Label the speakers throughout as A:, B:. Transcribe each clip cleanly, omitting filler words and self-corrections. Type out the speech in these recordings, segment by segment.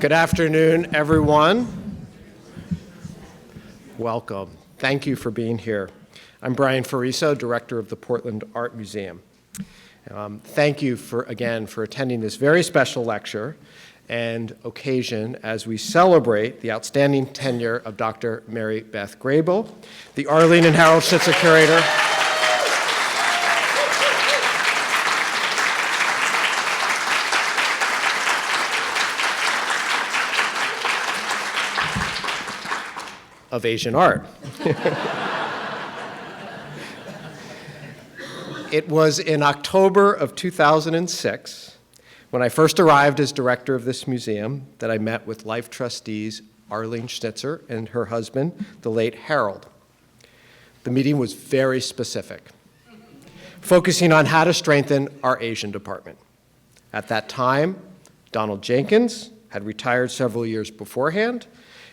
A: Good afternoon, everyone. Welcome. Thank you for being here. I'm Brian Fariso, Director of the Portland Art Museum. Thank you again for attending this very special lecture and occasion as we celebrate the outstanding tenure of Dr. Maribeth Graybill, the Arlene and Harold Schnitzer Curator, of Asian art. It was in October of 2006, when I first arrived as director of this museum, that I met with Life trustees Arlene Schnitzer and her husband, the late Harold. The meeting was very specific, focusing on how to strengthen our Asian department. At that time, Donald Jenkins had retired several years beforehand,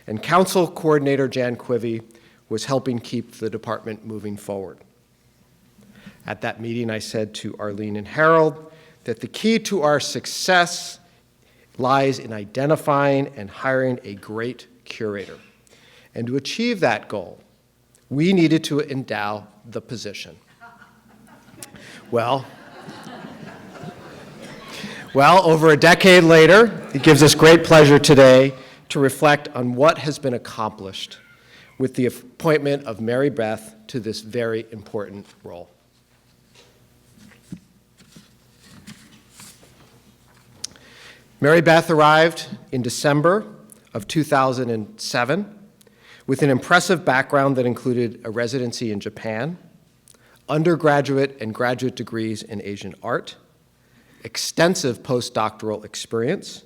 A: and Council Coordinator Jan Quivy was helping keep the department moving forward. At that meeting, I said to Arlene and Harold that the key to our success lies in identifying and hiring a great curator. And to achieve that goal, we needed to endow the position. Well, over a decade later, it gives us great pleasure today to reflect on what has been accomplished with the appointment of Maribeth to this very important role. Maribeth arrived in December of 2007 with an impressive background that included a residency in Japan, undergraduate and graduate degrees in Asian art, extensive postdoctoral experience,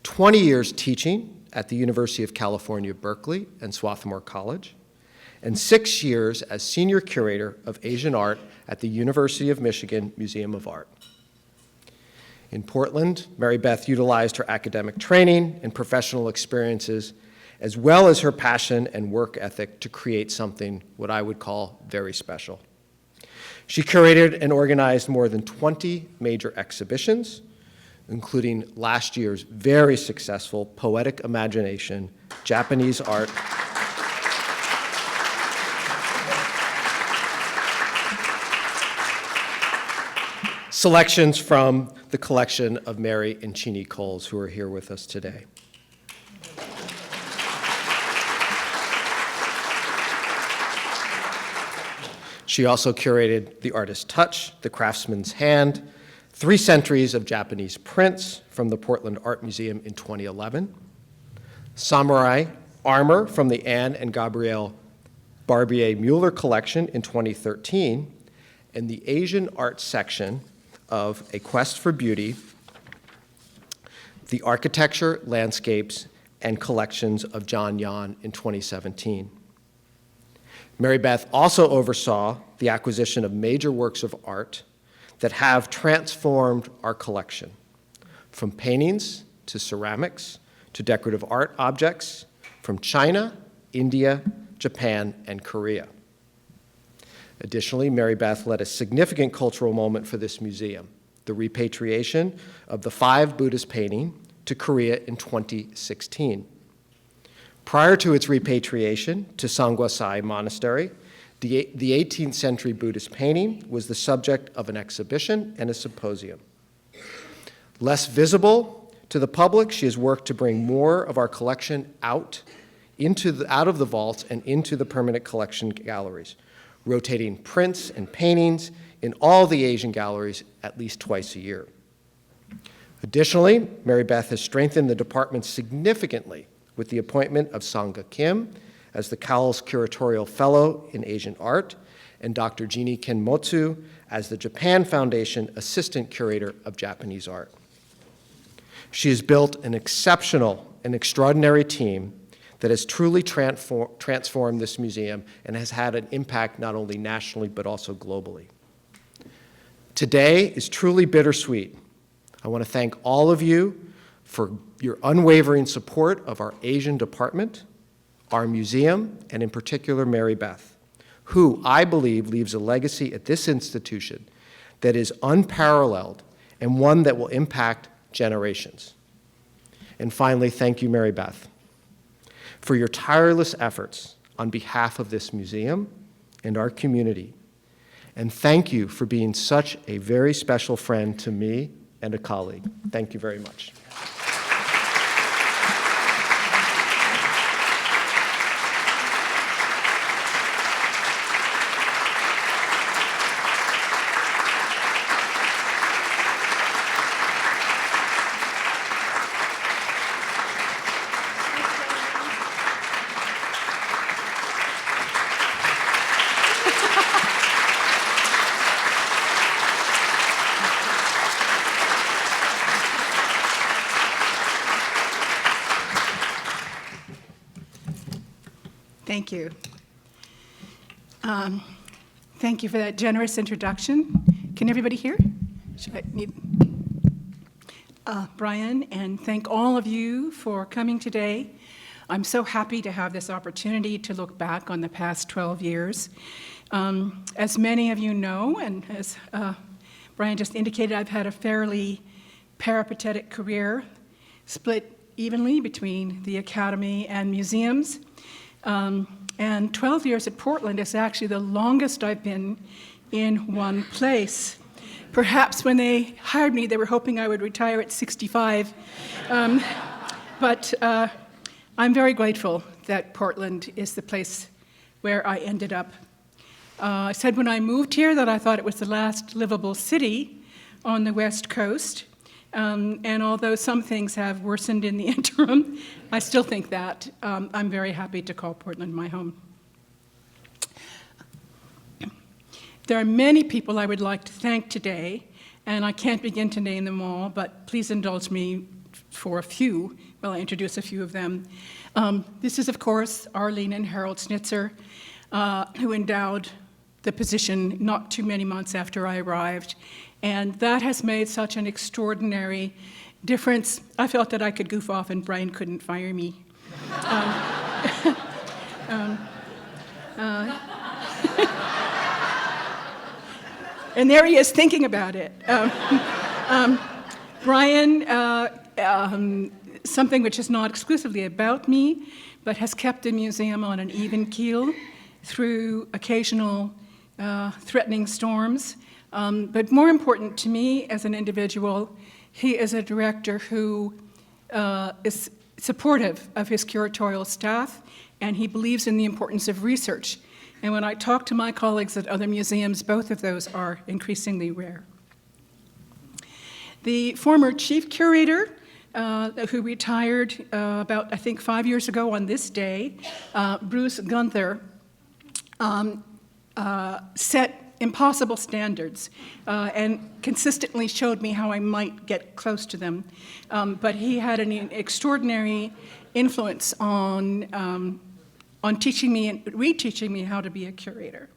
A: 20 years teaching at the University of California, Berkeley and Swarthmore College, and 6 years as senior curator of Asian art at the University of Michigan Museum of Art. In Portland, Maribeth utilized her academic training and professional experiences, as well as her passion and work ethic to create something what I would call very special. She curated and organized more than 20 major exhibitions, including last year's very successful Poetic Imagination, Japanese Art, selections from the collection of Mary and Chini Coles, who are here with us today. She also curated The Artist's Touch, The Craftsman's Hand, 3 centuries of Japanese prints from the Portland Art Museum in 2011, Samurai Armor from the Anne and Gabrielle Barbier-Mueller collection in 2013, and the Asian art section of A Quest for Beauty, the Architecture, Landscapes, and Collections of John Yan in 2017. Maribeth also oversaw the acquisition of major works of art that have transformed our collection, from paintings to ceramics to decorative art objects from China, India, Japan, and Korea. Additionally, Maribeth led a significant cultural moment for this museum, the repatriation of the 5 Buddhist paintings to Korea in 2016. Prior to its repatriation to Sangwasai Monastery, the 18th century Buddhist painting was the subject of an exhibition and a symposium. Less visible to the public, she has worked to bring more of our collection out of the vaults and into the permanent collection galleries, rotating prints and paintings in all the Asian galleries at least twice a year. Additionally, Maribeth has strengthened the department significantly with the appointment of Sangha Kim as the Cowles Curatorial Fellow in Asian Art, and Dr. Jeannie Kenmotsu as the Japan Foundation Assistant Curator of Japanese Art. She has built an exceptional and extraordinary team that has truly transformed this museum and has had an impact not only nationally but also globally. Today is truly bittersweet. I want to thank all of you for your unwavering support of our Asian department, our museum, and in particular Maribeth, who I believe leaves a legacy at this institution that is unparalleled and one that will impact generations. And finally, thank you, Maribeth, for your tireless efforts on behalf of this museum and our community. And thank you for being such a very special friend to me and a colleague. Thank you very much.
B: Thank you. Thank you for that generous introduction. Can everybody hear? Should I need Brian, and thank all of you for coming today. I'm so happy to have this opportunity to look back on the past 12 years. As many of you know, and as Brian just indicated, I've had a fairly peripatetic career, split evenly between the Academy and museums. And 12 years at Portland is actually the longest I've been in one place. Perhaps when they hired me, they were hoping I would retire at 65. But I'm very grateful that Portland is the place where I ended up. I said when I moved here that I thought it was the last livable city on the West Coast. And although some things have worsened in the interim, I still think that. I'm very happy to call Portland my home. There are many people I would like to thank today, and I can't begin to name them all, but please indulge me for a few while I introduce a few of them. This is, of course, Arlene and Harold Schnitzer, who endowed the position not too many months after I arrived. And that has made such an extraordinary difference. I felt that I could goof off and Brian couldn't fire me. And there he is thinking about it. Brian, something which is not exclusively about me, but has kept the museum on an even keel through occasional threatening storms. But more important to me as an individual, he is a director who is supportive of his curatorial staff, and he believes in the importance of research. And when I talk to my colleagues at other museums, both of those are increasingly rare. The former chief curator, who retired about, I think, 5 years ago on this day, Bruce Gunther, set impossible standards and consistently showed me how I might get close to them. But he had an extraordinary influence on teaching me and reteaching me how to be a curator.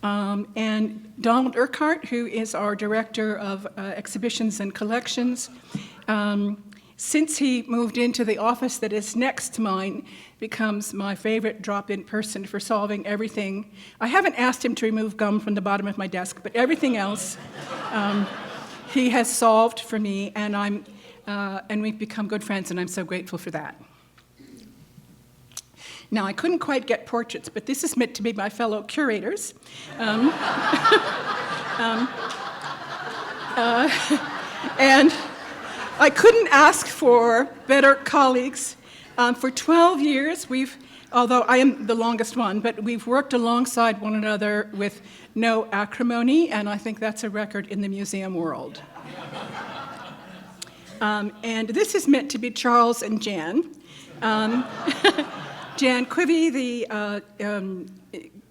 B: And Donald Urquhart, who is our director of exhibitions and collections, since he moved into the office that is next to mine, becomes my favorite drop-in person for solving everything. I haven't asked him to remove gum from the bottom of my desk, but everything else he has solved for me, and we've become good friends, and I'm so grateful for that. Now, I couldn't quite get portraits, but this is meant to be my fellow curators. And I couldn't ask for better colleagues. For 12 years, although I am the longest one, but we've worked alongside one another with no acrimony, and I think that's a record in the museum world. And this is meant to be Charles and Jan. Jan Quivy, the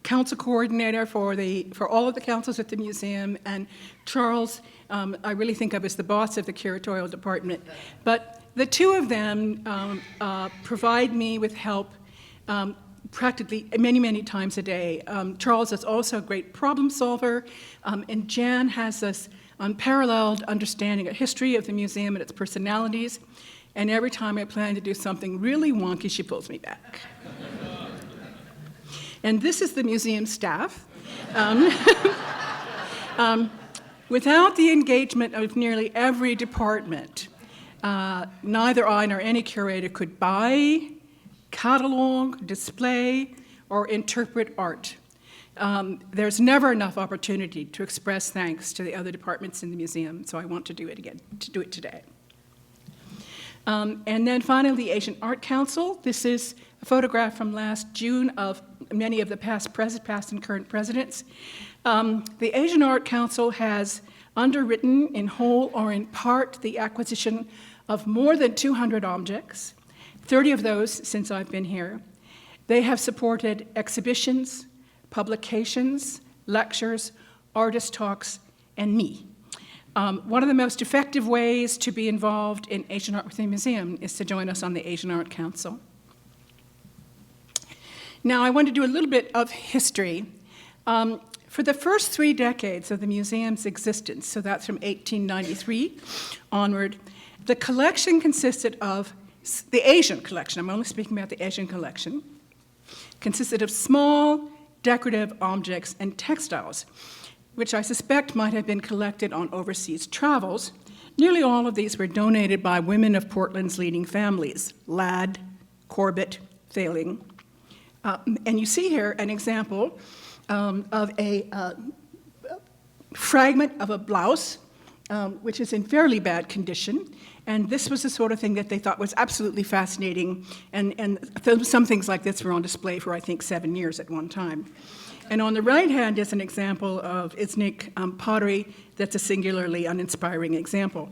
B: council coordinator for all of the councils at the museum, and Charles, I really think of as the boss of the curatorial department. But the two of them provide me with help practically many, many times a day. Charles is also a great problem solver, and Jan has this unparalleled understanding, a history of the museum and its personalities. And every time I plan to do something really wonky, she pulls me back. And this is the museum staff. Without the engagement of nearly every department, neither I nor any curator could buy, catalog, display, or interpret art. There's never enough opportunity to express thanks to the other departments in the museum, so I want to do it again, to do it today. And then finally, the Asian Art Council. This is a photograph from last June of many of the past and current presidents. The Asian Art Council has underwritten in whole or in part the acquisition of more than 200 objects, 30 of those since I've been here. They have supported exhibitions, publications, lectures, artist talks, and me. One of the most effective ways to be involved in Asian art within the museum is to join us on the Asian Art Council. Now, I want to do a little bit of history. For the first 3 decades of the museum's existence, so that's from 1893 onward, the collection consisted of, the Asian collection, I'm only speaking about the Asian collection, consisted of small, decorative objects and textiles, which I suspect might have been collected on overseas travels. Nearly all of these were donated by women of Portland's leading families, Ladd, Corbett, Failing. And you see here an example of a fragment of a blouse, which is in fairly bad condition. And this was the sort of thing that they thought was absolutely fascinating. And some things like this were on display for, I think, 7 years at one time. And on the right hand is an example of Iznik pottery that's a singularly uninspiring example.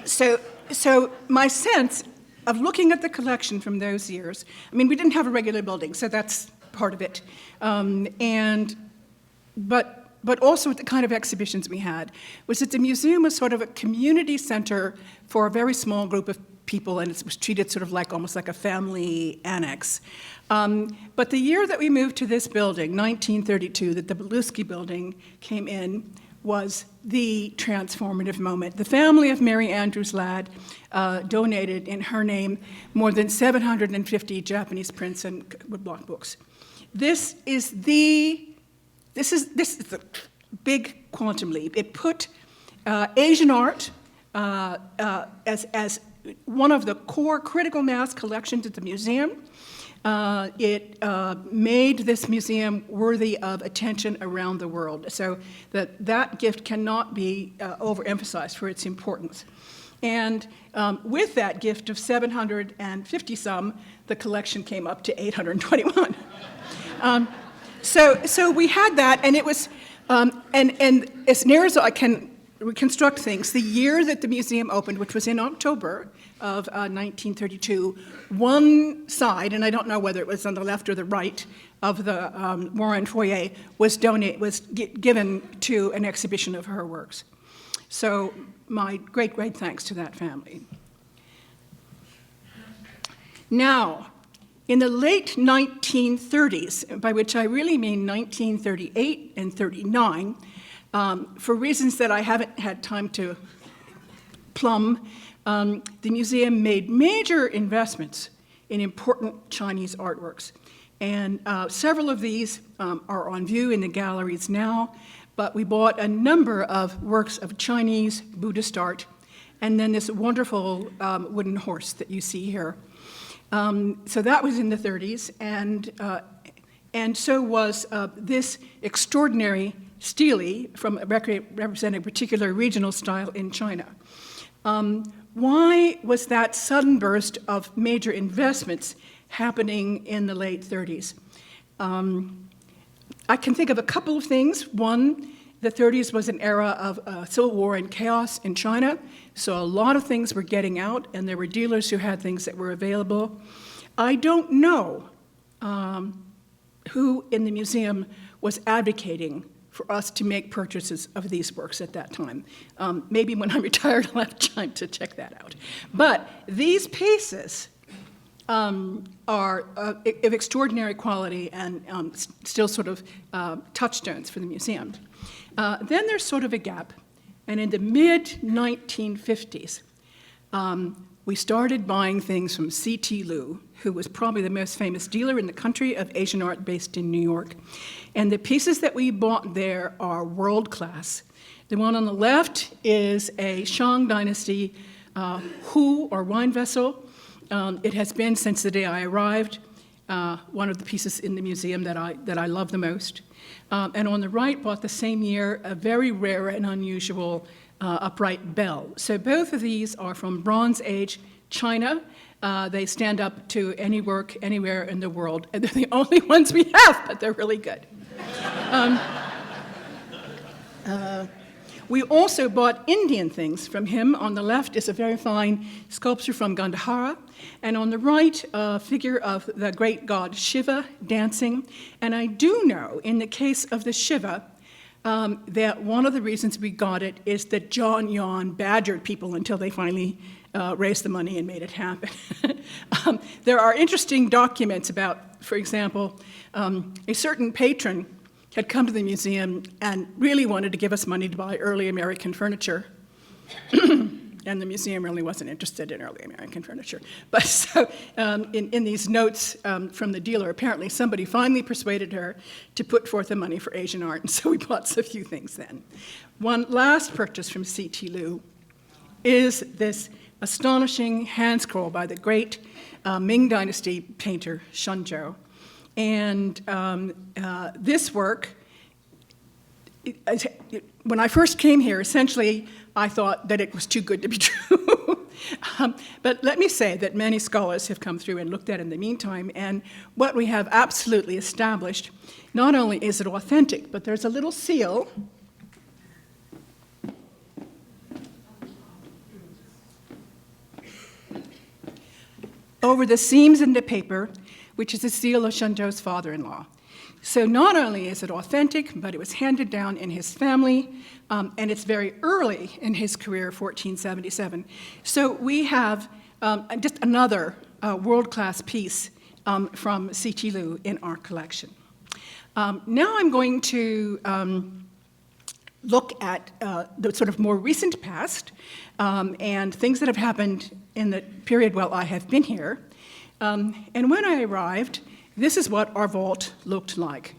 B: So my sense of looking at the collection from those years, I mean, we didn't have a regular building, so that's part of it. But also the kind of exhibitions we had was that the museum was sort of a community center for a very small group of people, and it was treated sort of like almost like a family annex. But the year that we moved to this building, 1932, that the Belusky building came in, was the transformative moment. The family of Mary Andrews Ladd donated in her name more than 750 Japanese prints and woodblock books. This is the big quantum leap. It put Asian art as one of the core critical mass collections at the museum. It made this museum worthy of attention around the world. So that gift cannot be overemphasized for its importance. And with that gift of 750 some, the collection came up to 821. So we had that, and it was, and as near as I can reconstruct things, the year that the museum opened, which was in October of 1932, one side, and I don't know whether it was on the left or the right of the Warren foyer, was given to an exhibition of her works. So my great, great thanks to that family. Now, in the late 1930s, by which I really mean 1938 and 39, for reasons that I haven't had time to plumb, the museum made major investments in important Chinese artworks. And several of these are on view in the galleries now, but we bought a number of works of Chinese Buddhist art, and then this wonderful wooden horse that you see here. So that was in the 30s, and so was this extraordinary stele from representing a particular regional style in China. Why was that sudden burst of major investments happening in the late 30s? I can think of a couple of things. One, the 30s was an era of civil war and chaos in China, so a lot of things were getting out, and there were dealers who had things that were available. I don't know who in the museum was advocating for us to make purchases of these works at that time. Maybe when I'm retired, I'll have time to check that out. But these pieces are of extraordinary quality and still sort of touchstones for the museum. Then there's sort of a gap, and in the mid-1950s, we started buying things from C.T. Liu, who was probably the most famous dealer in the country of Asian art based in New York. And the pieces that we bought there are world-class. The one on the left is a Shang Dynasty hu, or wine vessel. It has been, since the day I arrived, one of the pieces in the museum that I love the most. And on the right, bought the same year, a very rare and unusual upright bell. So both of these are from Bronze Age China. They stand up to any work anywhere in the world. And they're the only ones we have, but they're really good. We also bought Indian things from him. On the left is a very fine sculpture from Gunther, and on the right, a figure of the great god Shiva dancing. And I do know, in the case of the Shiva, that one of the reasons we got it is that John Yon badgered people until they finally raised the money and made it happen. There are interesting documents about, for example, a certain patron had come to the museum and really wanted to give us money to buy early American furniture. And the museum really wasn't interested in early American furniture. But so in these notes from the dealer, apparently somebody finally persuaded her to put forth the money for Asian art, and so we bought a few things then. One last purchase from C.T. Liu is this astonishing hand scroll by the great Ming Dynasty painter Shenzhou. And this work, when I first came here, essentially I thought that it was too good to be true. But let me say that many scholars have come through and looked at it in the meantime, and what we have absolutely established, not only is it authentic, but there's a little seal over the seams in the paper, which is the seal of Shenzhou's father-in-law. So not only is it authentic, but it was handed down in his family, and it's very early in his career, 1477. So we have just another world-class piece from C.T. Liu in our collection. Now I'm going to look at the sort of more recent past and things that have happened in the period while I have been here. And when I arrived, this is what our vault looked like.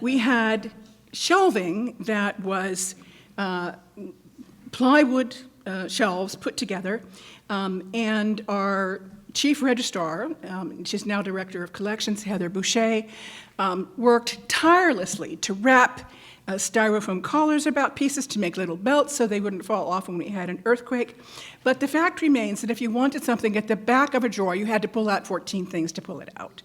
B: We had shelving that was plywood shelves put together, and our chief registrar, she's now director of collections, Heather Boucher, worked tirelessly to wrap styrofoam collars about pieces to make little belts so they wouldn't fall off when we had an earthquake. But the fact remains that if you wanted something at the back of a drawer, you had to pull out 14 things to pull it out.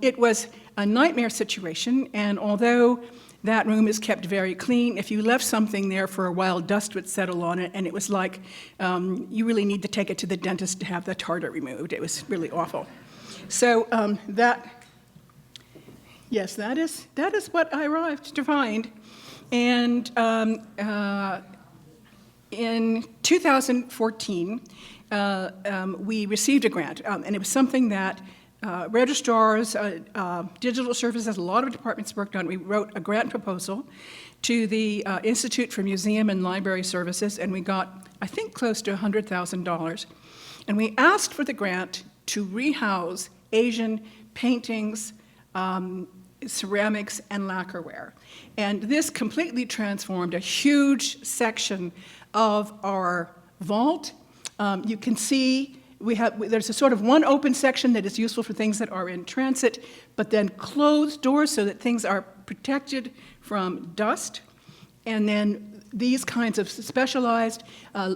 B: It was a nightmare situation, and although that room is kept very clean, if you left something there for a while, dust would settle on it, and it was like you really need to take it to the dentist to have the tartar removed. It was really awful. So yes, that is what I arrived to find. And in 2014, we received a grant, and it was something that registrars, digital services, a lot of departments worked on. We wrote a grant proposal to the Institute for Museum and Library Services, and we got, I think, close to $100,000. And we asked for the grant to rehouse Asian paintings, ceramics, and lacquerware. And this completely transformed a huge section of our vault. You can see there's a sort of one open section that is useful for things that are in transit, but then closed doors so that things are protected from dust. And then these kinds of specialized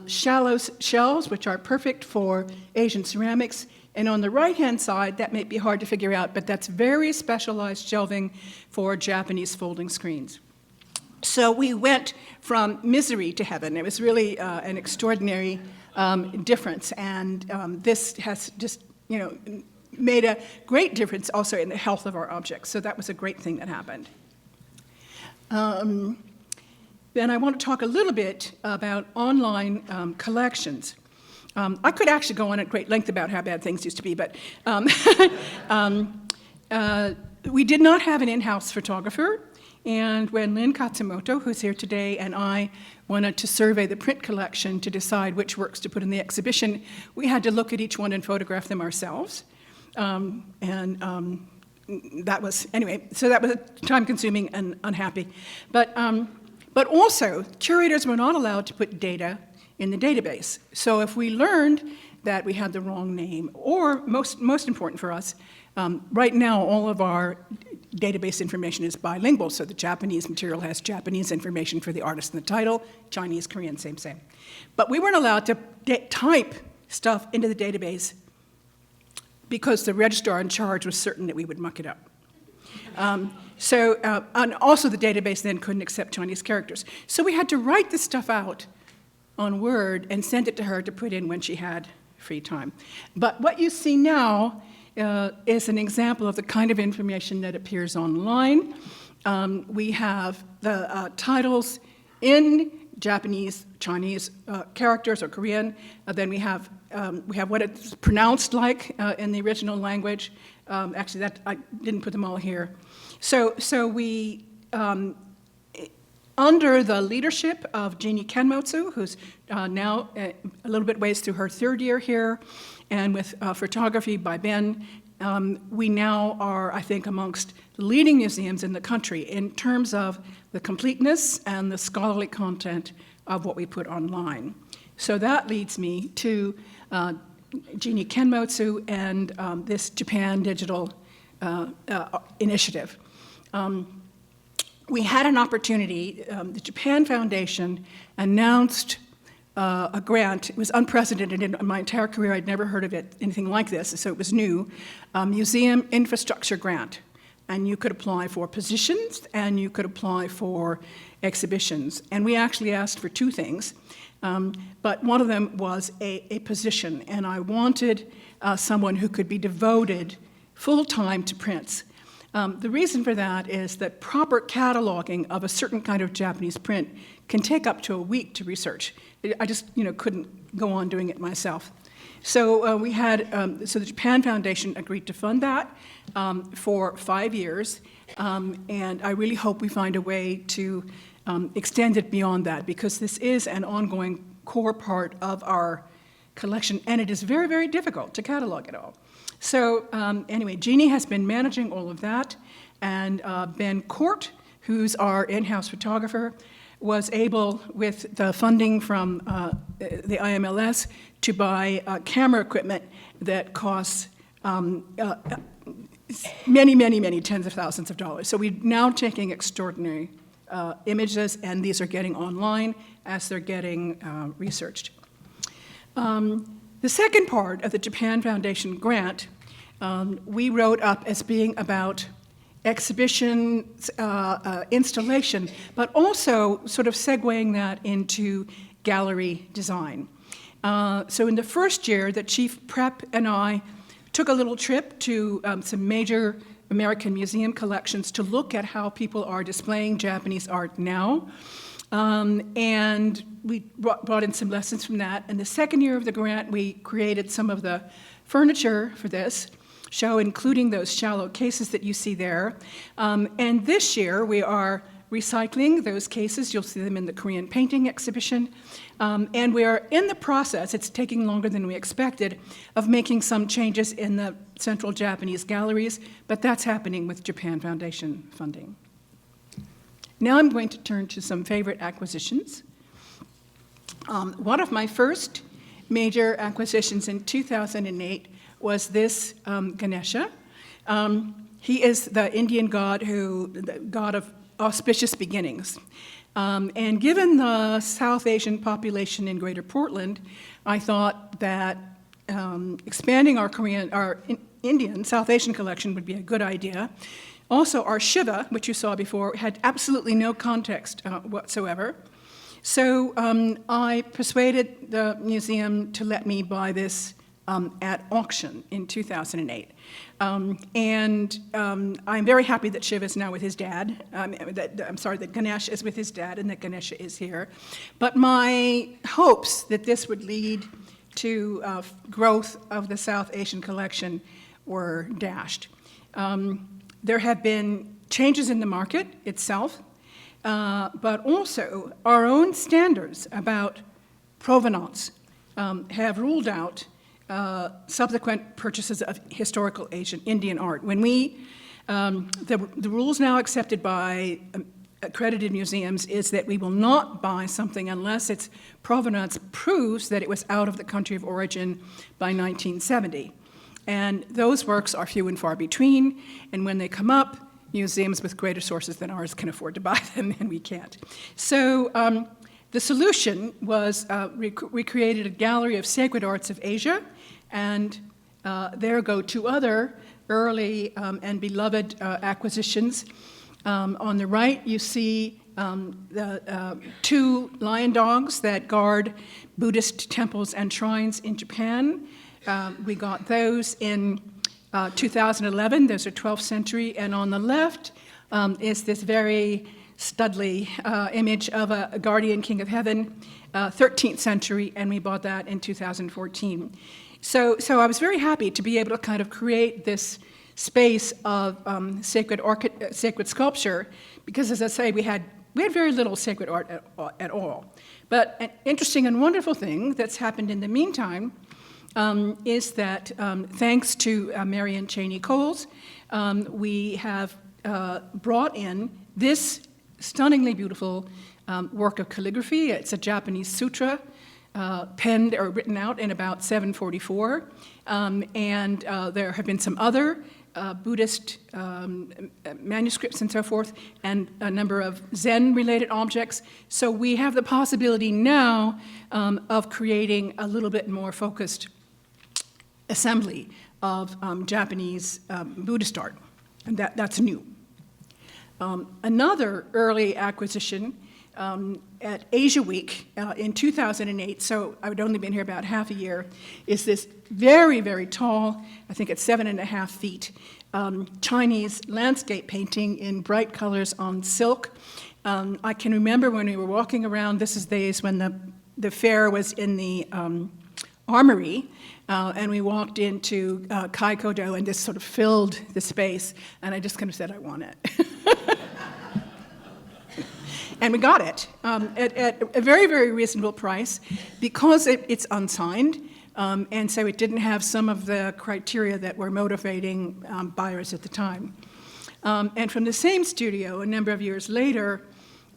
B: shallow shelves, which are perfect for Asian ceramics. And on the right-hand side, that may be hard to figure out, but that's very specialized shelving for Japanese folding screens. So we went from misery to heaven. It was really an extraordinary difference, and this has just, made a great difference also in the health of our objects. So that was a great thing that happened. Then I want to talk a little bit about online collections. I could actually go on at great length about how bad things used to be, but we did not have an in-house photographer, and when Lynn Katsumoto, who's here today, and I wanted to survey the print collection to decide which works to put in the exhibition, we had to look at each one and photograph them ourselves. That was, anyway, so that was time-consuming and unhappy. But But also, curators were not allowed to put data in the database. So if we learned that we had the wrong name, or most important for us, right now all of our database information is bilingual, so the Japanese material has Japanese information for the artist and the title, Chinese, Korean, same. But we weren't allowed to type stuff into the database because the registrar in charge was certain that we would muck it up. And also the database then couldn't accept Chinese characters. So we had to write this stuff out on Word and send it to her to put in when she had free time. But what you see now is an example of the kind of information that appears online. We have the titles in Japanese, Chinese characters, or Korean. Then we have what it's pronounced like in the original language. Actually, that I didn't put them all here. So we, under the leadership of Jeannie Kenmotsu, who's now a little bit ways through her third year here, and with photography by Ben, we now are, I think, amongst the leading museums in the country in terms of the completeness and the scholarly content of what we put online. So that leads me to Jeannie Kenmotsu and this Japan Digital initiative. We had an opportunity. The Japan Foundation announced a grant. It was unprecedented in my entire career. I'd never heard of anything like this, so it was new. Museum infrastructure grant. And you could apply for positions, and you could apply for exhibitions. And we actually asked for two things, but one of them was a position. And I wanted someone who could be devoted full-time to prints. The reason for that is that proper cataloging of a certain kind of Japanese print can take up to a week to research. I just, couldn't go on doing it myself. So we had, so the Japan Foundation agreed to fund that for 5 years, and I really hope we find a way to extend it beyond that, because this is an ongoing core part of our collection, and it is very, very difficult to catalog it all. So anyway, Jeannie has been managing all of that, and Ben Court, who's our in-house photographer, was able, with the funding from the IMLS, to buy camera equipment that costs many tens of thousands of dollars. So we're now taking extraordinary images, and these are getting online as they're getting researched. The second part of the Japan Foundation grant we wrote up as being about exhibition installation, but also sort of segueing that into gallery design. So in the first year, the chief prep and I took a little trip to some major American museum collections to look at how people are displaying Japanese art now. And we brought in some lessons from that. And the second year of the grant, we created some of the furniture for this show, including those shallow cases that you see there. And this year, we are recycling those cases. You'll see them in the Korean painting exhibition. And we are in the process, it's taking longer than we expected, of making some changes in the central Japanese galleries, but that's happening with Japan Foundation funding. Now I'm going to turn to some favorite acquisitions. One of my first major acquisitions in 2008 was this Ganesha. He is the Indian god the god of auspicious beginnings. And given the South Asian population in Greater Portland, I thought that expanding our Indian South Asian collection would be a good idea. Also, our Shiva, which you saw before, had absolutely no context whatsoever. So I persuaded the museum to let me buy this at auction in 2008. And I'm very happy that Shiva is now with his dad. That Ganesh is with his dad and that Ganesha is here. But my hopes that this would lead to growth of the South Asian collection were dashed. There have been changes in the market itself, but also our own standards about provenance have ruled out subsequent purchases of historical Indian art. When the rules now accepted by accredited museums is that we will not buy something unless its provenance proves that it was out of the country of origin by 1970. And those works are few and far between, and when they come up, museums with greater sources than ours can afford to buy them, and we can't. So the solution was we created a gallery of sacred arts of Asia, and there go two other early and beloved acquisitions. On the right, you see the two lion dogs that guard Buddhist temples and shrines in Japan. We got those in 2011. Those are 12th century. And on the left is this very studly image of a guardian king of heaven, 13th century, and we bought that in 2014. So I was very happy to be able to kind of create this space of sacred sculpture, because, as I say, we had very little sacred art at all. But an interesting and wonderful thing that's happened in the meantime is that thanks to Marion Cheney Coles, we have brought in this stunningly beautiful work of calligraphy. It's a Japanese sutra penned or written out in about 744. And there have been some other Buddhist manuscripts and so forth, and a number of Zen-related objects. So we have the possibility now of creating a little bit more focused assembly of Japanese Buddhist art, and that's new. Another early acquisition at Asia Week in 2008, so I would only been here about half a year, is this very, very tall, I think it's 7.5 feet, Chinese landscape painting in bright colors on silk. I can remember when we were walking around, this is days when the fair was in the armory, and we walked into Kaikodo, and this sort of filled the space, and I just kind of said, I want it. And we got it at a very, very reasonable price because it's unsigned, and so it didn't have some of the criteria that were motivating buyers at the time. And from the same studio, a number of years later,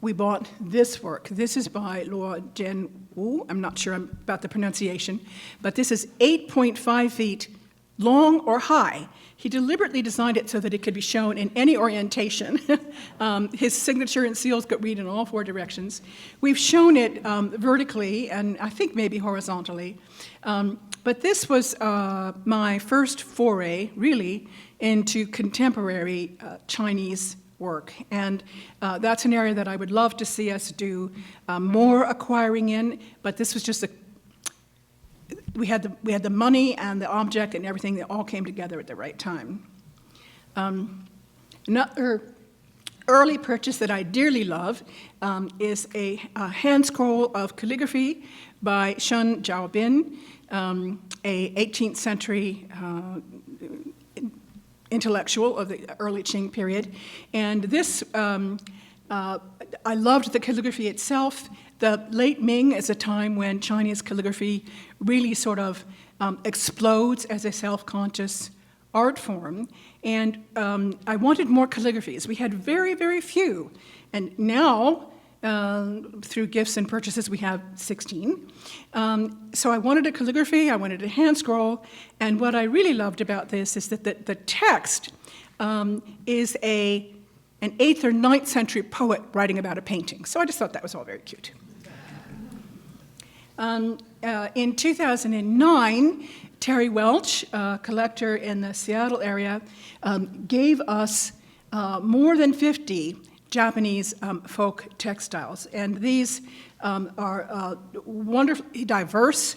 B: we bought this work. This is by Luo Jian Wu. I'm not sure about the pronunciation, but this is 8.5 feet long or high. He deliberately designed it so that it could be shown in any orientation. His signature and seals could read in all four directions. We've shown it vertically and I think maybe horizontally. But this was my first foray, really, into contemporary Chinese work. And that's an area that I would love to see us do more acquiring in, but this was just we had the money and the object and everything that all came together at the right time. Another early purchase that I dearly love is a hand scroll of calligraphy by Shun Jiaobin, a 18th century intellectual of the early Qing period. And this, I loved the calligraphy itself. The late Ming is a time when Chinese calligraphy really sort of explodes as a self-conscious art form. And I wanted more calligraphies. We had very, very few. And now, through gifts and purchases, we have 16. So I wanted a calligraphy, I wanted a hand scroll, and what I really loved about this is that the text is an 8th or 9th century poet writing about a painting. So I just thought that was all very cute. In 2009, Terry Welch, a collector in the Seattle area, gave us more than 50 Japanese folk textiles. And these are wonderfully diverse.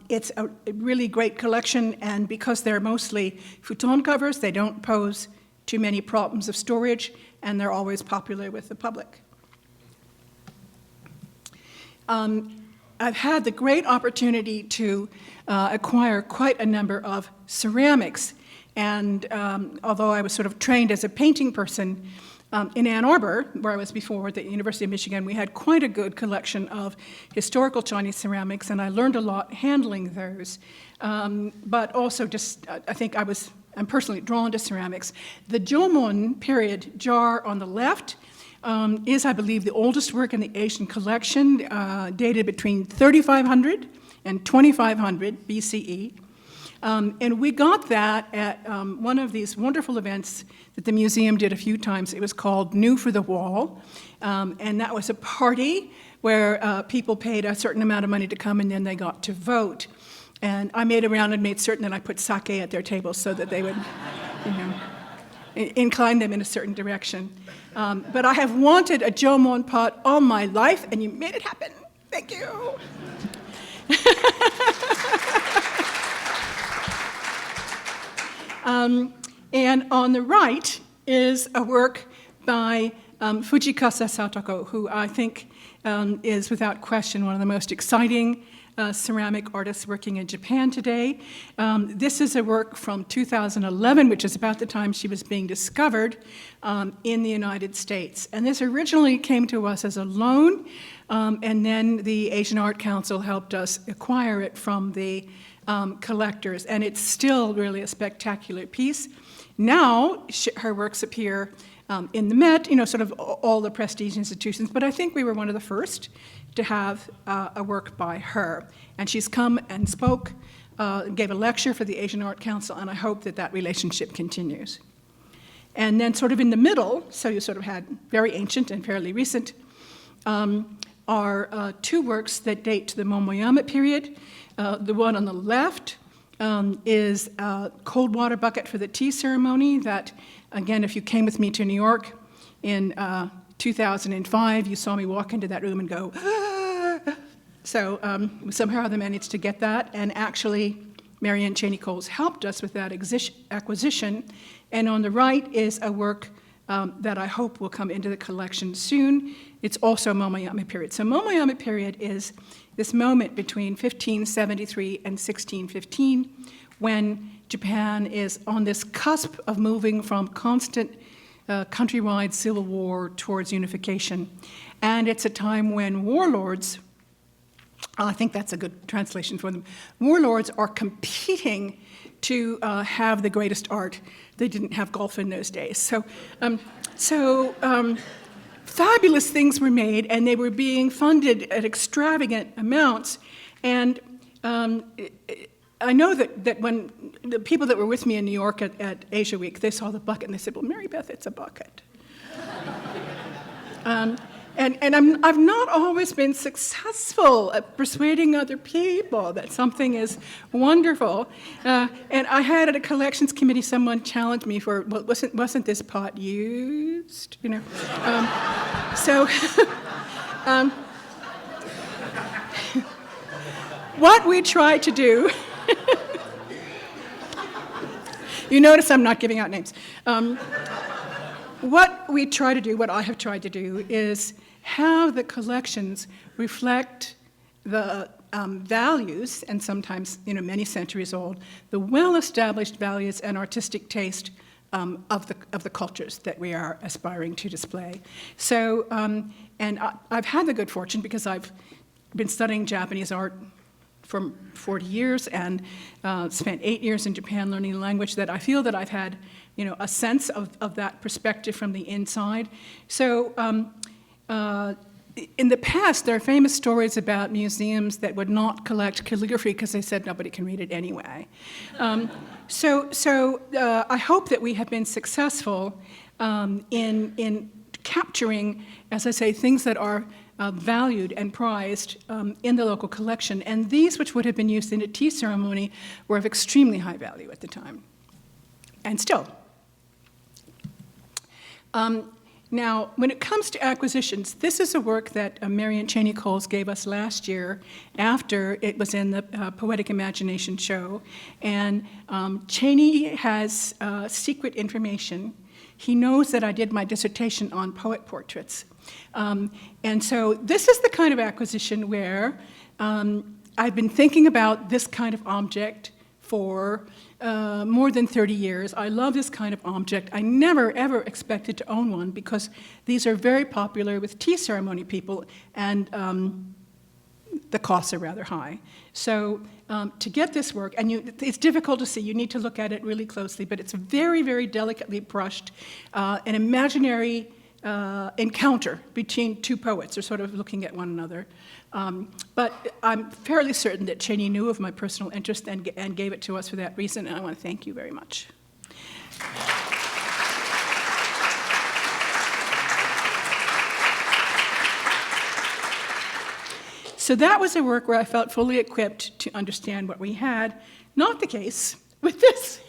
B: It's a really great collection, and because they're mostly futon covers, they don't pose too many problems of storage, and they're always popular with the public. I've had the great opportunity to acquire quite a number of ceramics, and although I was sort of trained as a painting person, in Ann Arbor, where I was before at the University of Michigan, we had quite a good collection of historical Chinese ceramics, and I learned a lot handling those. But also just, I think I'm personally drawn to ceramics. The Jomon period jar on the left is, I believe, the oldest work in the Asian collection, dated between 3500 and 2500 BCE. And we got that at one of these wonderful events that the museum did a few times. It was called New for the Wall, and that was a party where people paid a certain amount of money to come, and then they got to vote. And I made around and made certain that I put sake at their tables so that they would, incline them in a certain direction. But I have wanted a Jomon pot all my life, and you made it happen. Thank you. And on the right is a work by Fujikasa Satoko, who I think is without question one of the most exciting ceramic artists working in Japan today. This is a work from 2011, which is about the time she was being discovered in the United States. And this originally came to us as a loan, and then the Asian Art Council helped us acquire it from the collectors, and it's still really a spectacular piece. Now, her works appear in the Met, sort of all the prestige institutions, but I think we were one of the first to have a work by her. And she's come and spoke, gave a lecture for the Asian Art Council, and I hope that that relationship continues. And then sort of in the middle, so you sort of had very ancient and fairly recent, are two works that date to the Momoyama period. The one on the left is a cold water bucket for the tea ceremony that, again, if you came with me to New York in 2005, you saw me walk into that room and go, ah! So somehow they managed to get that, and actually Marianne Cheney Coles helped us with that acquisition. And on the right is a work that I hope will come into the collection soon. It's also Momoyama period. So Momoyama period is this moment between 1573 and 1615 when Japan is on this cusp of moving from constant countrywide civil war towards unification. And it's a time when warlords, I think that's a good translation for them, warlords are competing to have the greatest art. They didn't have golf in those days. So fabulous things were made, and they were being funded at extravagant amounts. And I know that when the people that were with me in New York at Asia Week, they saw the bucket and they said, well, Maribeth, it's a bucket. And I've not always been successful at persuading other people that something is wonderful. And I had at a collections committee someone challenge me for, well, wasn't this pot used? So what we try to do, you notice I'm not giving out names. What we try to do, what I have tried to do, is have the collections reflect the values, and sometimes, many centuries old, the well-established values and artistic taste of the cultures that we are aspiring to display. So, and I've had the good fortune, because I've been studying Japanese art for 40 years and spent 8 years in Japan learning the language, that I feel that I've had a sense of that perspective from the inside. So in the past, there are famous stories about museums that would not collect calligraphy because they said nobody can read it anyway. So I hope that we have been successful in capturing, as I say, things that are valued and prized in the local collection. And these, which would have been used in a tea ceremony, were of extremely high value at the time, and still. Now, when it comes to acquisitions, this is a work that Marianne Cheney Coles gave us last year after it was in the Poetic Imagination show. And Cheney has secret information. He knows that I did my dissertation on poet portraits. And so this is the kind of acquisition where I've been thinking about this kind of object for more than 30 years. I love this kind of object. I never, ever expected to own one because these are very popular with tea ceremony people, and the costs are rather high. So to get this work, and it's difficult to see, you need to look at it really closely, but it's very, very delicately brushed, an imaginary encounter between two poets, or sort of looking at one another. But I'm fairly certain that Cheney knew of my personal interest and gave it to us for that reason, and I want to thank you very much. So that was a work where I felt fully equipped to understand what we had. Not the case with this.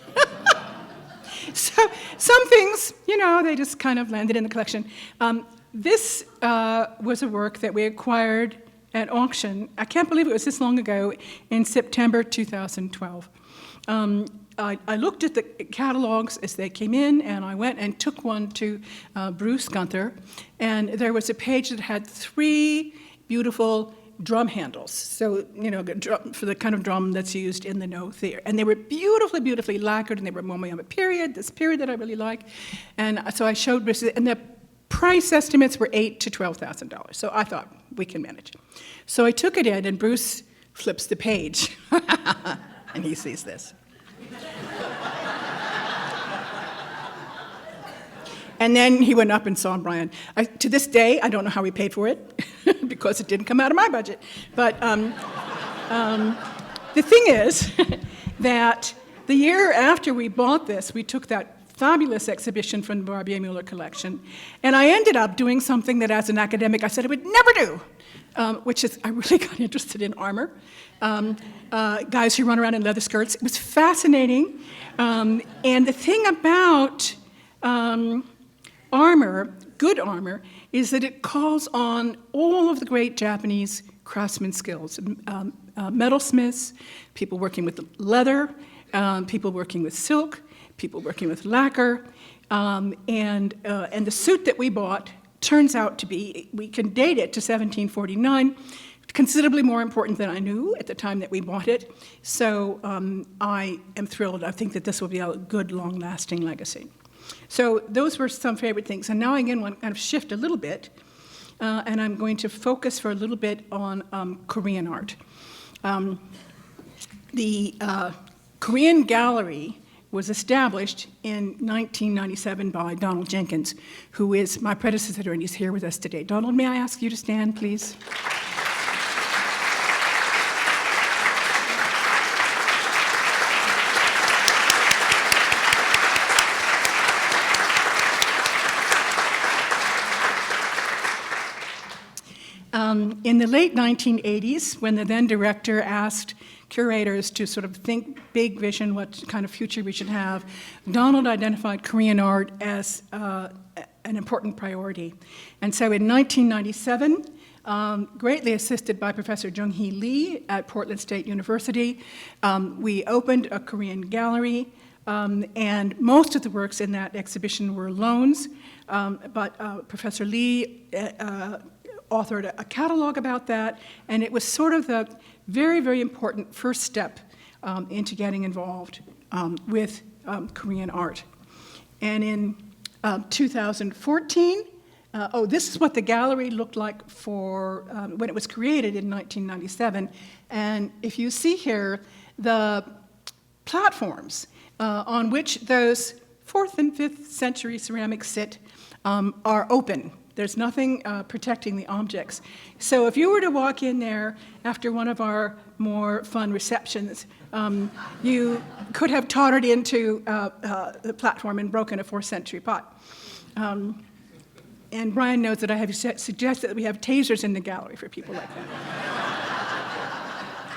B: So some things, they just kind of landed in the collection. This was a work that we acquired at auction. I can't believe it was this long ago, in September 2012. I looked at the catalogs as they came in, and I went and took one to Bruce Gunther, and there was a page that had 3 beautiful drum handles, so, for the kind of drum that's used in the No Theater. And they were beautifully, beautifully lacquered, and they were Momoyama period, this period that I really like. And so I showed Bruce, and the price estimates were $8,000 to $12,000. So I thought, we can manage. So I took it in, and Bruce flips the page, and he sees this. And then he went up and saw Brian. To this day, I don't know how he paid for it, because it didn't come out of my budget. But the thing is that the year after we bought this, we took that fabulous exhibition from the Barbier Mueller collection, and I ended up doing something that, as an academic, I said I would never do, which is I really got interested in armor. Guys who run around in leather skirts. It was fascinating. And the thing about armor, good armor, is that it calls on all of the great Japanese craftsman skills. Metalsmiths, people working with leather, people working with silk, people working with lacquer, and the suit that we bought turns out to be, we can date it to 1749, considerably more important than I knew at the time that we bought it. So I am thrilled. I think that this will be a good, long-lasting legacy. So those were some favorite things. And now again, I want to kind of shift a little bit, and I'm going to focus for a little bit on Korean art. The Korean Gallery was established in 1997 by Donald Jenkins, who is my predecessor, and he's here with us today. Donald, may I ask you to stand, please? In the late 1980s, when the then director asked curators to sort of think big vision, what kind of future we should have, Donald identified Korean art as an important priority. And so in 1997, greatly assisted by Professor Jung-hee Lee at Portland State University, we opened a Korean gallery, and most of the works in that exhibition were loans, but Professor Lee authored a catalog about that, and it was sort of the very, very important first step into getting involved with Korean art. And in 2014, this is what the gallery looked like for when it was created in 1997. And if you see here, the platforms on which those 4th and 5th century ceramics sit are open. There's nothing protecting the objects. So if you were to walk in there after one of our more fun receptions, you could have tottered into the platform and broken a 4th century pot. And Brian knows that I have suggested that we have tasers in the gallery for people like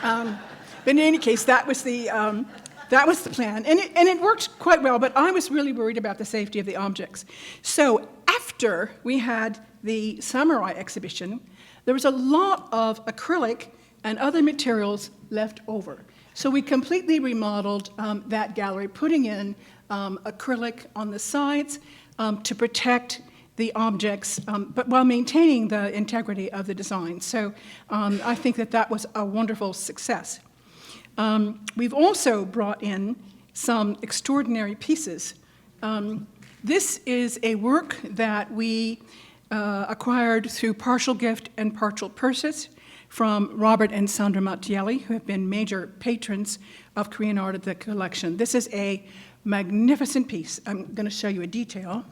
B: that. But in any case, that was the plan. And it worked quite well, but I was really worried about the safety of the objects. So after we had the Samurai exhibition, there was a lot of acrylic and other materials left over. So we completely remodeled that gallery, putting in acrylic on the sides to protect the objects, but while maintaining the integrity of the design. So I think that was a wonderful success. We've also brought in some extraordinary pieces. This is a work that we acquired through partial gift and partial purchase from Robert and Sandra Mattielli, who have been major patrons of Korean art at the collection. This is a magnificent piece. I'm going to show you a detail.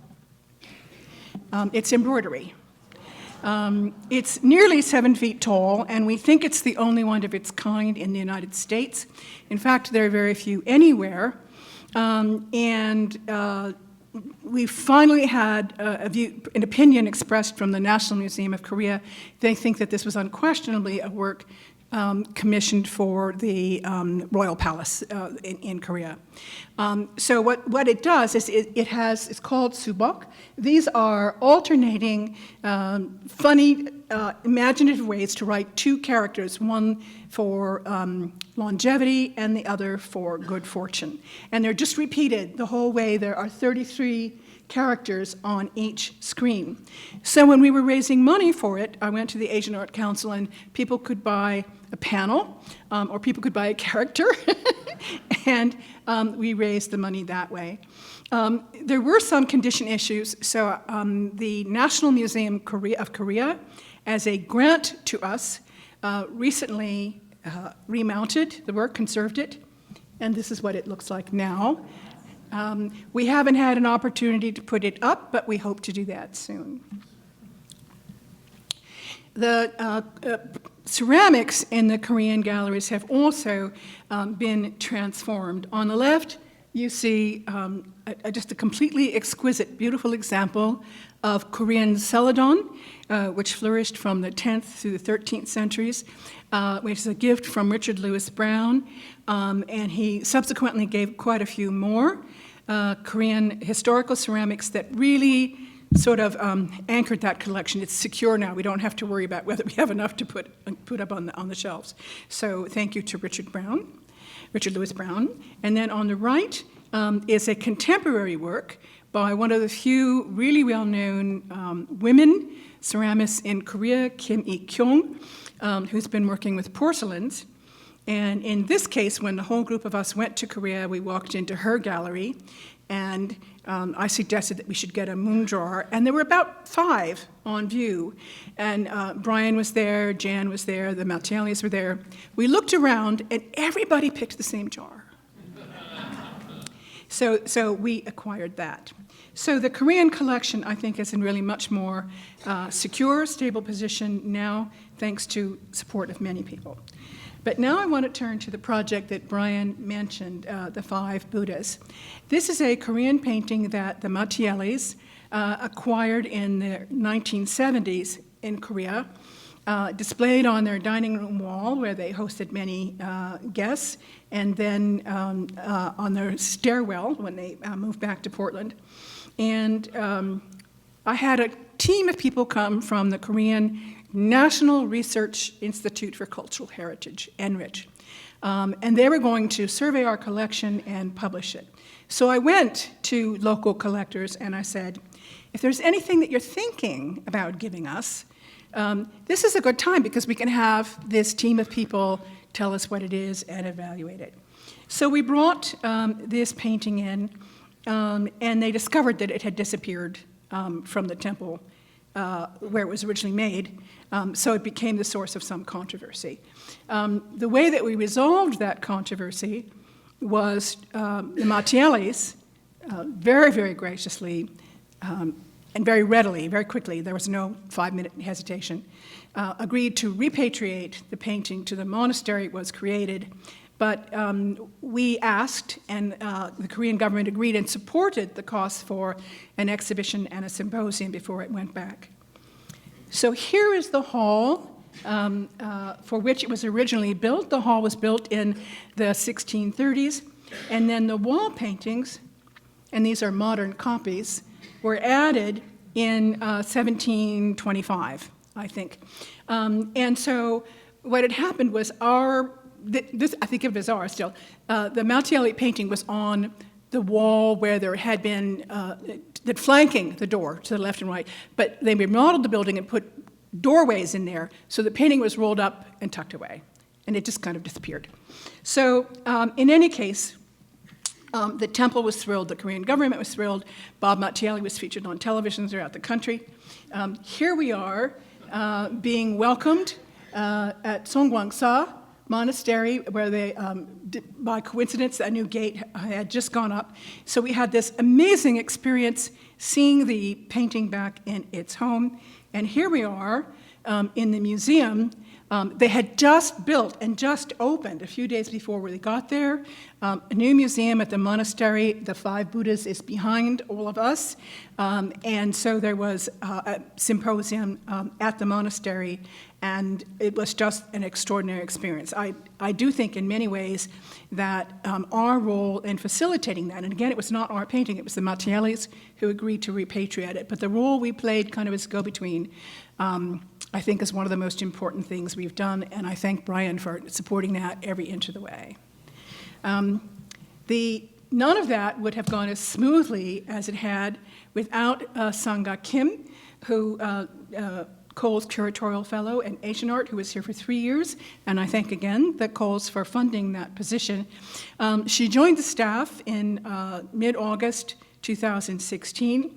B: It's embroidery. It's nearly 7 feet tall, and we think it's the only one of its kind in the United States. In fact, there are very few anywhere. We finally had an opinion expressed from the National Museum of Korea. They think that this was unquestionably a work commissioned for the Royal Palace in Korea. So what it does is it's called subok. These are alternating, funny, imaginative ways to write two characters, one for longevity and the other for good fortune. And they're just repeated the whole way. There are 33 characters on each screen. So when we were raising money for it, I went to the Asian Art Council, and people could buy a panel, or people could buy a character, and we raised the money that way. There were some condition issues, so the National Museum of Korea, as a grant to us, recently remounted the work, conserved it, and this is what it looks like now. We haven't had an opportunity to put it up, but we hope to do that soon. The ceramics in the Korean galleries have also been transformed. On the left, you see just a completely exquisite, beautiful example of Korean celadon, which flourished from the 10th through the 13th centuries, which is a gift from Richard Lewis Brown, and he subsequently gave quite a few more Korean historical ceramics that really sort of anchored that collection. It's secure now. We don't have to worry about whether we have enough to put up on the shelves. So thank you to Richard Lewis Brown. And then on the right is a contemporary work by one of the few really well-known women ceramists in Korea, Kim Il-kyung, who's been working with porcelains. And in this case, when the whole group of us went to Korea, we walked into her gallery, and I suggested that we should get a moon jar, and there were about 5 on view. And Brian was there, Jan was there, the Maltialis were there. We looked around, and everybody picked the same jar. So we acquired that. So the Korean collection, I think, is in really much more secure, stable position now, thanks to support of many people. But now I want to turn to the project that Brian mentioned, the 5 Buddhas. This is a Korean painting that the Maltialis acquired in the 1970s in Korea, displayed on their dining room wall where they hosted many guests, and then on their stairwell when they moved back to Portland. And I had a team of people come from the Korean National Research Institute for Cultural Heritage, NRICH. And they were going to survey our collection and publish it. So I went to local collectors and I said, if there's anything that you're thinking about giving us, this is a good time because we can have this team of people tell us what it is and evaluate it. So we brought this painting in, and they discovered that it had disappeared from the temple where it was originally made, so it became the source of some controversy. The way that we resolved that controversy was the Maltialis very, very graciously and very readily, very quickly, there was no 5-minute hesitation, agreed to repatriate the painting to the monastery it was created. But we asked, and the Korean government agreed and supported the costs for an exhibition and a symposium before it went back. So here is the hall for which it was originally built. The hall was built in the 1630s, and then the wall paintings, and these are modern copies, were added in 1725, I think. And so what had happened was this, I think of it as ours still, the Maltiali painting was on the wall where there had been, that flanking the door to the left and right, but they remodeled the building and put doorways in there, so the painting was rolled up and tucked away, and it just kind of disappeared. So in any case, the temple was thrilled, the Korean government was thrilled, Bob Maltiali was featured on television throughout the country. Here we are being welcomed at Songgwangsa, monastery where they, by coincidence, a new gate had just gone up. So we had this amazing experience seeing the painting back in its home. And here we are in the museum. They had just built and just opened a few days before we got there. A new museum at the monastery. The 5 Buddhas is behind all of us. And so there was a symposium at the monastery, and it was just an extraordinary experience. I do think in many ways that our role in facilitating that, and again, it was not our painting, it was the Mattiellis who agreed to repatriate it, but the role we played kind of as go-between, I think is one of the most important things we've done, and I thank Brian for supporting that every inch of the way. None of that would have gone as smoothly as it had without Sangha Kim, who Cole's curatorial fellow in Asian art, who was here for 3 years, and I thank again the Coles for funding that position. She joined the staff in mid-August 2016,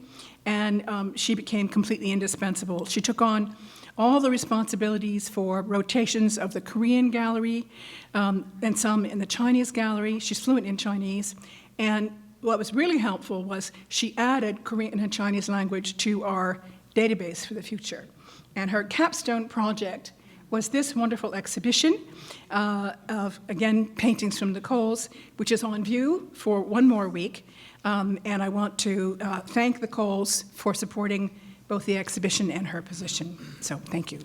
B: and she became completely indispensable. She took on all the responsibilities for rotations of the Korean gallery and some in the Chinese gallery. She's fluent in Chinese, and what was really helpful was she added Korean and Chinese language to our database for the future. And her capstone project was this wonderful exhibition of, again, paintings from the Coles, which is on view for 1 more week. And I want to thank the Coles for supporting both the exhibition and her position. So thank you.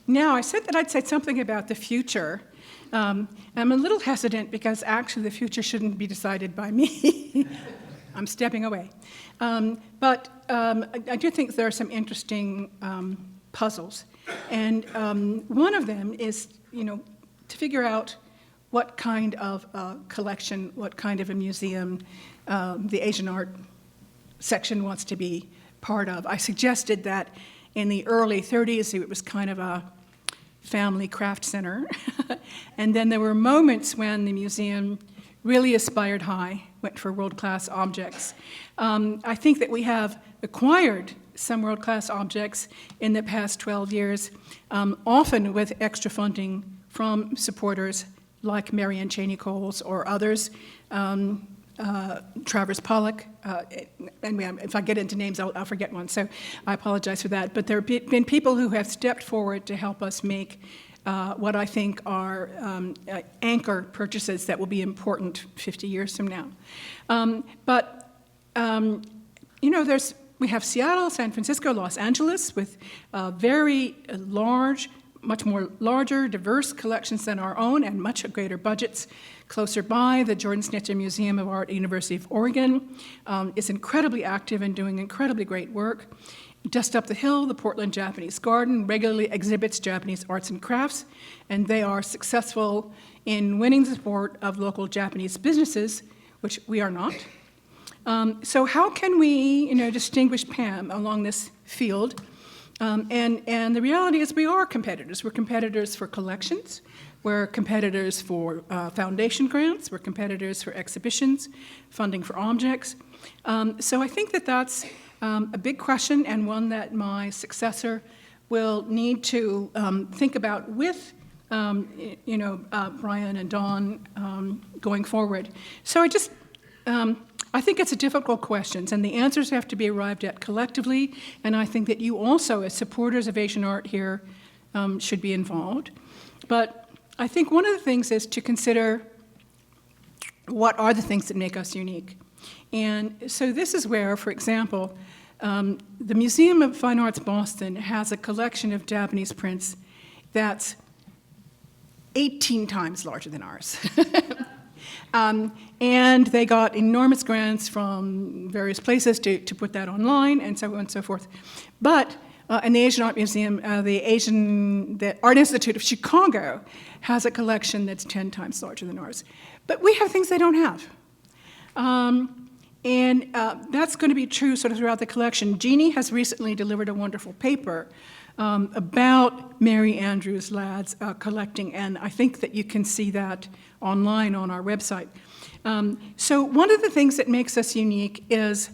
B: Now, I said that I'd say something about the future. I'm a little hesitant because actually the future shouldn't be decided by me. I'm stepping away. But I do think there are some interesting puzzles. And one of them is, to figure out what kind of a collection, what kind of a museum the Asian art section wants to be part of. I suggested that in the early 30s, it was kind of a family craft center. And then there were moments when the museum really aspired high, went for world-class objects. I think that we have acquired some world-class objects in the past 12 years, often with extra funding from supporters like Marianne Cheney Coles or others, Travers Pollock, and if I get into names, I'll forget one, so I apologize for that. But there have been people who have stepped forward to help us make what I think are anchor purchases that will be important 50 years from now. We have Seattle, San Francisco, Los Angeles with very large, much more larger, diverse collections than our own and much greater budgets. Closer by, the Jordan Schnitzer Museum of Art at University of Oregon is incredibly active and doing incredibly great work. Just up the hill, the Portland Japanese Garden regularly exhibits Japanese arts and crafts, and they are successful in winning the support of local Japanese businesses, which we are not. So how can we, distinguish Pam along this field? And the reality is we are competitors. We're competitors for collections. We're competitors for foundation grants. We're competitors for exhibitions, funding for objects. So I think that that's a big question and one that my successor will need to think about with Brian and Dawn going forward. So I think it's a difficult question, and the answers have to be arrived at collectively, and I think that you also, as supporters of Asian art here, should be involved. But I think one of the things is to consider what are the things that make us unique. And so this is where, for example, the Museum of Fine Arts Boston has a collection of Japanese prints that's 18 times larger than ours. And they got enormous grants from various places to put that online and so on and so forth. But in the Asian Art Museum, the Art Institute of Chicago has a collection that's 10 times larger than ours. But we have things they don't have. And that's going to be true sort of throughout the collection. Jeannie has recently delivered a wonderful paper about Mary Andrews Ladd's collecting, and I think that you can see that online on our website. So one of the things that makes us unique is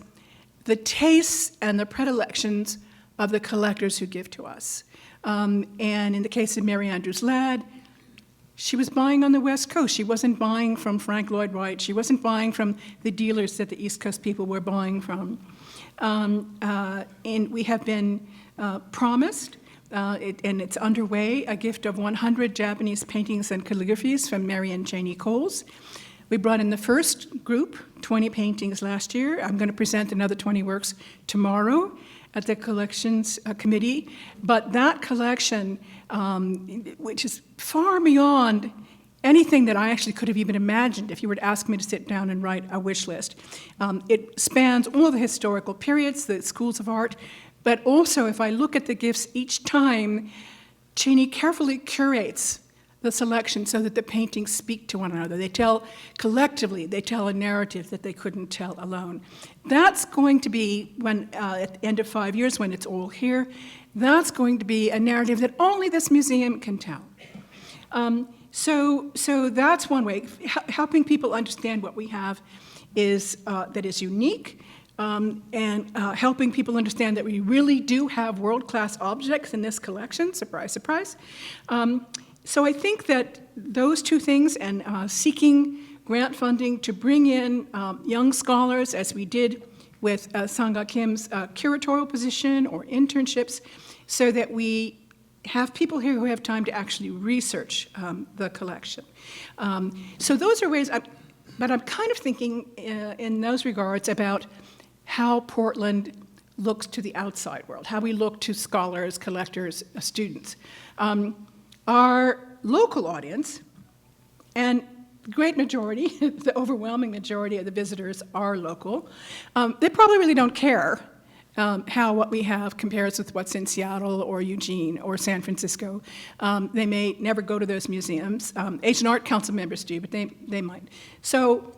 B: the tastes and the predilections of the collectors who give to us. And in the case of Mary Andrews Ladd, she was buying on the West Coast. She wasn't buying from Frank Lloyd Wright. She wasn't buying from the dealers that the East Coast people were buying from. And we have been promised, and it's underway, a gift of 100 Japanese paintings and calligraphies from Mary and Janie Coles. We brought in the first group, 20 paintings last year. I'm going to present another 20 works tomorrow at the collections committee. But that collection, which is far beyond anything that I actually could have even imagined if you were to ask me to sit down and write a wish list. It spans all the historical periods, the schools of art, but also if I look at the gifts each time, Cheney carefully curates the selection so that the paintings speak to one another. They tell collectively, they tell a narrative that they couldn't tell alone. That's going to be, when at the end of 5 years, when it's all here, that's going to be a narrative that only this museum can tell. So that's one way. Helping people understand what we have is that is unique, and helping people understand that we really do have world-class objects in this collection. Surprise, surprise. So I think that those two things, and seeking grant funding to bring in young scholars, as we did with Sangha Kim's curatorial position or internships, so that we have people here who have time to actually research the collection. So those are ways, but I'm kind of thinking in those regards about how Portland looks to the outside world, how we look to scholars, collectors, students. Our local audience, and the great majority, the overwhelming majority of the visitors are local. They probably really don't care how what we have compares with what's in Seattle or Eugene or San Francisco. They may never go to those museums. Asian Art Council members do, but they might. So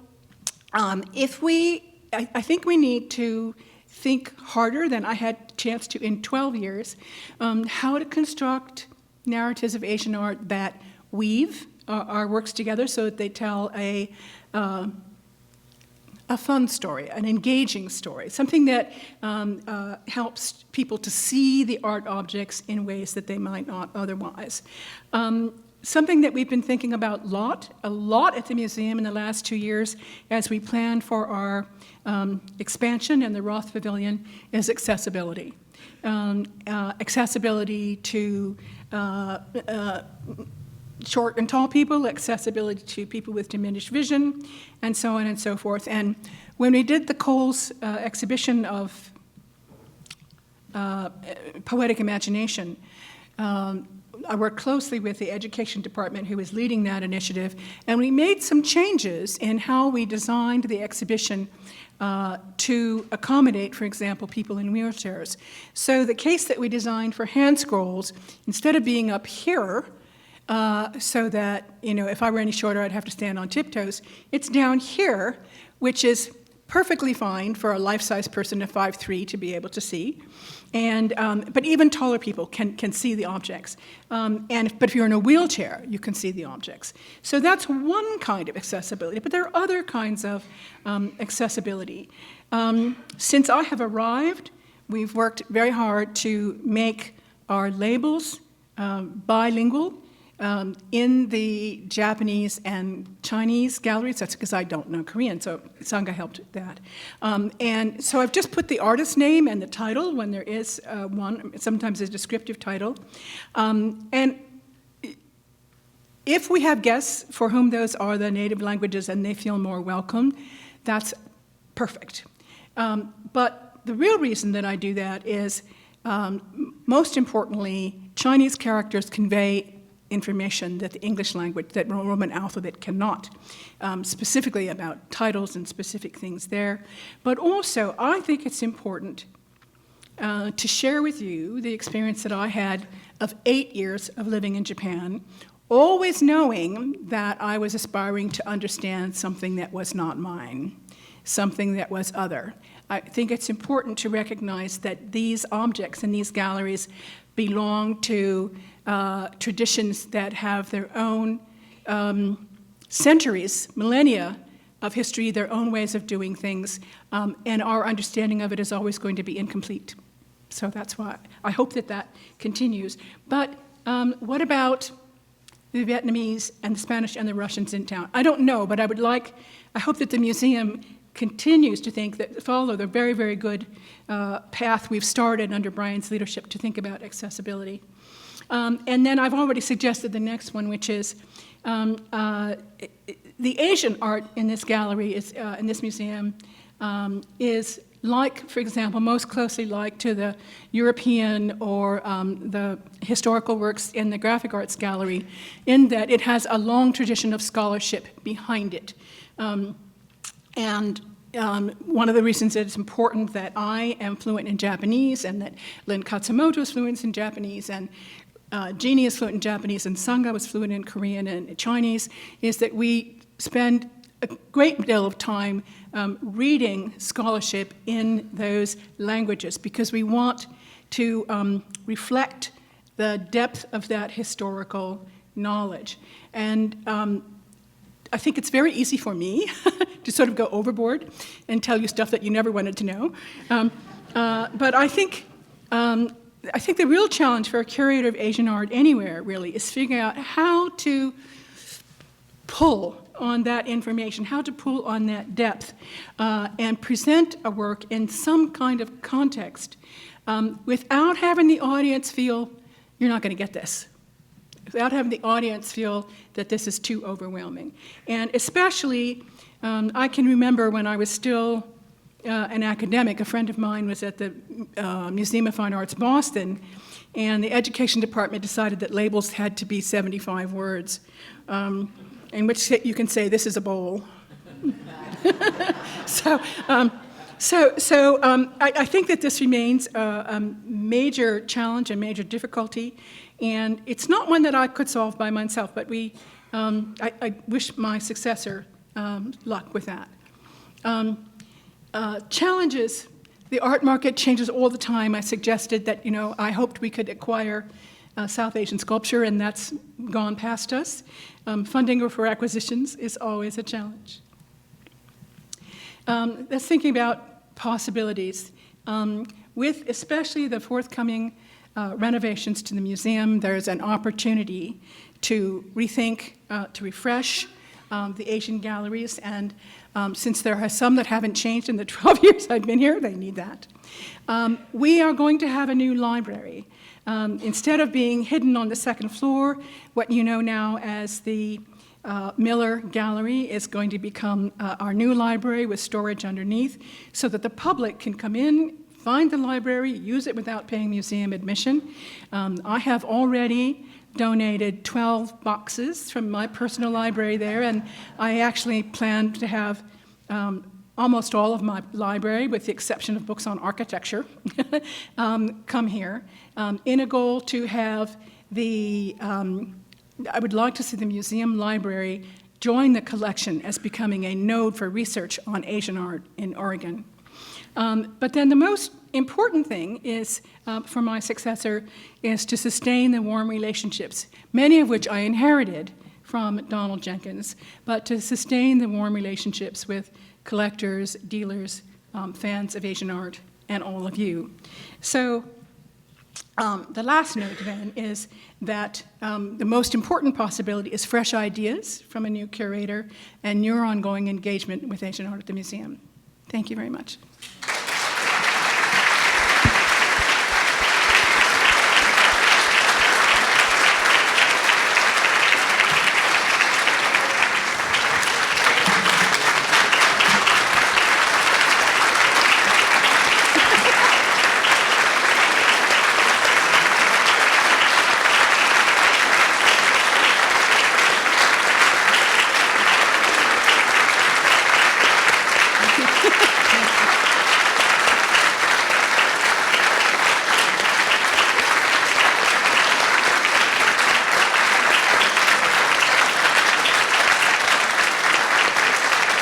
B: I think we need to think harder than I had a chance to in 12 years, how to construct narratives of Asian art that weave our works together so that they tell a fun story, an engaging story, something that helps people to see the art objects in ways that they might not otherwise. Something that we've been thinking about a lot at the museum in the last 2 years as we plan for our expansion in the Roth Pavilion is accessibility. Accessibility to short and tall people, accessibility to people with diminished vision, and so on and so forth. And when we did the Coles exhibition of poetic imagination, I worked closely with the education department who was leading that initiative, and we made some changes in how we designed the exhibition to accommodate, for example, people in wheelchairs. So the case that we designed for hand scrolls, instead of being up here, so that, if I were any shorter, I'd have to stand on tiptoes, it's down here, which is perfectly fine for a life-size person of 5'3" to be able to see. And, but even taller people can see the objects. But if you're in a wheelchair, you can see the objects. So that's one kind of accessibility, but there are other kinds of accessibility. Since I have arrived, we've worked very hard to make our labels bilingual in the Japanese and Chinese galleries. That's because I don't know Korean, so Sangha helped with that. And so I've just put the artist name and the title when there is one, sometimes a descriptive title. And if we have guests for whom those are the native languages and they feel more welcome, that's perfect. But the real reason that I do that is, most importantly, Chinese characters convey information that the English language, that Roman alphabet cannot, specifically about titles and specific things there. But also, I think it's important to share with you the experience that I had of 8 years of living in Japan, always knowing that I was aspiring to understand something that was not mine, something that was other. I think it's important to recognize that these objects in these galleries belong to traditions that have their own centuries, millennia of history, their own ways of doing things, and our understanding of it is always going to be incomplete. So that's why I hope that that continues. But what about the Vietnamese and the Spanish and the Russians in town? I don't know, but I hope that the museum continues to follow the very, very good path we've started under Brian's leadership to think about accessibility. And then I've already suggested the next one, which is the Asian art in this gallery, in this museum, is like, for example, most closely like to the European or the historical works in the Graphic Arts Gallery, in that it has a long tradition of scholarship behind it. And one of the reasons that it's important that I am fluent in Japanese and that Lynn Katsumoto is fluent in Japanese and Jeannie is fluent in Japanese and Sangha was fluent in Korean and Chinese is that we spend a great deal of time reading scholarship in those languages because we want to reflect the depth of that historical knowledge. And I think it's very easy for me to sort of go overboard and tell you stuff that you never wanted to know. But I think the real challenge for a curator of Asian art anywhere, really, is figuring out how to pull on that information, how to pull on that depth, and present a work in some kind of context without having the audience feel, you're not going to get this. Without having the audience feel that this is too overwhelming. And especially, I can remember when I was still an academic, a friend of mine was at the Museum of Fine Arts Boston, and the education department decided that labels had to be 75 words, in which you can say, this is a bowl. I think that this remains a major challenge and major difficulty, and it's not one that I could solve by myself, but I wish my successor luck with that. Challenges. The art market changes all the time. I suggested that, I hoped we could acquire South Asian sculpture, and that's gone past us. Funding for acquisitions is always a challenge. That's thinking about possibilities. With especially the forthcoming renovations to the museum, there's an opportunity to rethink, to refresh the Asian galleries, and since there are some that haven't changed in the 12 years I've been here, they need that. We are going to have a new library. Instead of being hidden on the second floor, what you know now as the Miller Gallery is going to become our new library with storage underneath so that the public can come in, find the library, use it without paying museum admission. I have already donated 12 boxes from my personal library there, and I actually plan to have almost all of my library, with the exception of books on architecture, come here, in a goal to have I would like to see the museum library join the collection as becoming a node for research on Asian art in Oregon. But then the most important thing is, for my successor, is to sustain the warm relationships, many of which I inherited from Donald Jenkins, but to sustain the warm relationships with collectors, dealers, fans of Asian art, and all of you. So the last note then is that the most important possibility is fresh ideas from a new curator and your ongoing engagement with Asian art at the museum. Thank you very much.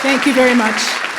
B: Thank you very much.